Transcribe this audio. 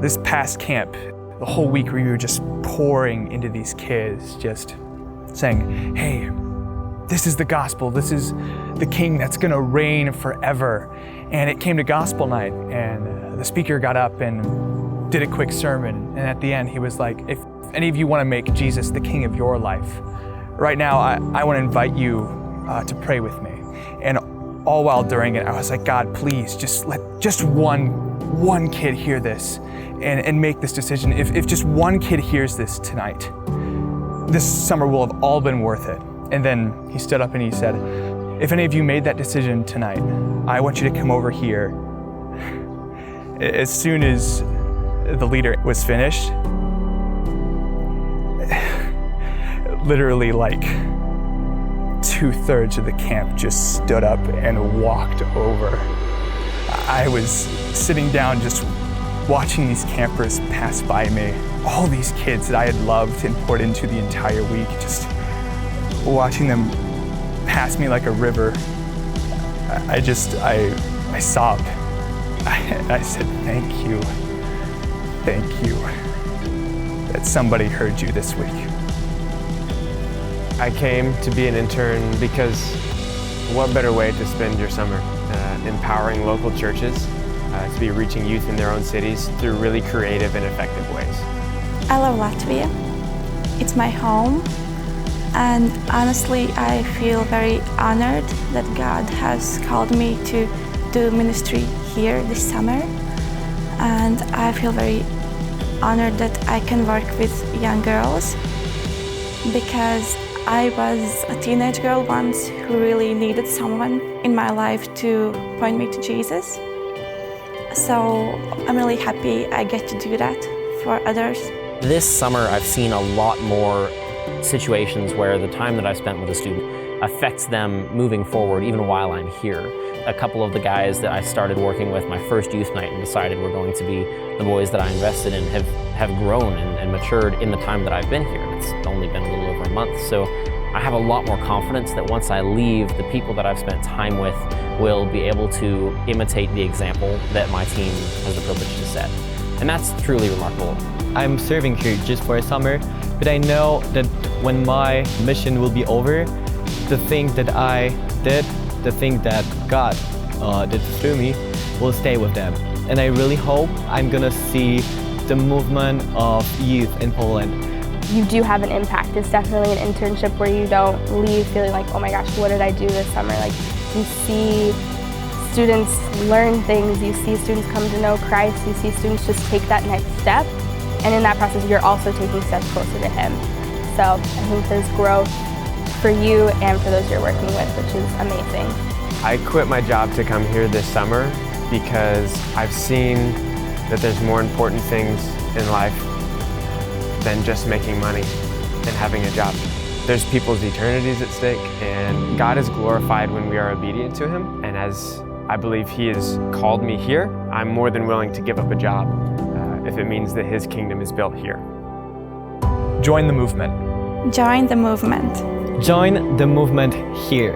This past camp, the whole week we were just pouring into these kids, just saying, hey, this is the gospel. This is the king that's gonna reign forever. And it came to gospel night, and the speaker got up and did a quick sermon. And at the end, he was like, if any of you wanna make Jesus the king of your life, right now I wanna invite you to pray with me. And all while during it, I was like, God, please just let just one kid hear this and make this decision. If just one kid hears this tonight, this summer will have all been worth it. And then he stood up and he said, if any of you made that decision tonight, I want you to come over here. As soon as the leader was finished, literally like 2/3 of the camp just stood up and walked over. I was sitting down just watching these campers pass by me. All these kids that I had loved and poured into the entire week, just watching them pass me like a river. I sobbed. I said, thank you that somebody heard you this week. I came to be an intern because what better way to spend your summer? Empowering local churches to be reaching youth in their own cities through really creative and effective ways. I love Latvia. It's my home, and honestly I feel very honored that God has called me to do ministry here this summer, and I feel very honored that I can work with young girls, because I was a teenage girl once who really needed someone in my life to point me to Jesus. So I'm really happy I get to do that for others. This summer I've seen a lot more situations where the time that I spent with a student affects them moving forward even while I'm here. A couple of the guys that I started working with my first youth night and decided were going to be the boys that I invested in have grown and matured in the time that I've been here. It's only been a little over a month, so I have a lot more confidence that once I leave, the people that I've spent time with will be able to imitate the example that my team has the privilege to set. And that's truly remarkable. I'm serving here just for a summer, but I know that when my mission will be over, the thing that I did, the thing that God did through me, will stay with them. And I really hope I'm gonna see the movement of youth in Poland. You do have an impact. It's definitely an internship where you don't leave feeling like, oh my gosh, what did I do this summer? Like, you see students learn things, you see students come to know Christ, you see students just take that next step, and in that process you're also taking steps closer to Him. So I think there's growth for you and for those you're working with, which is amazing. I quit my job to come here this summer because I've seen that there's more important things in life than just making money and having a job. There's people's eternities at stake, and God is glorified when we are obedient to Him. And as I believe He has called me here, I'm more than willing to give up a job if it means that His kingdom is built here. Join the movement. Join the movement. Join the movement here.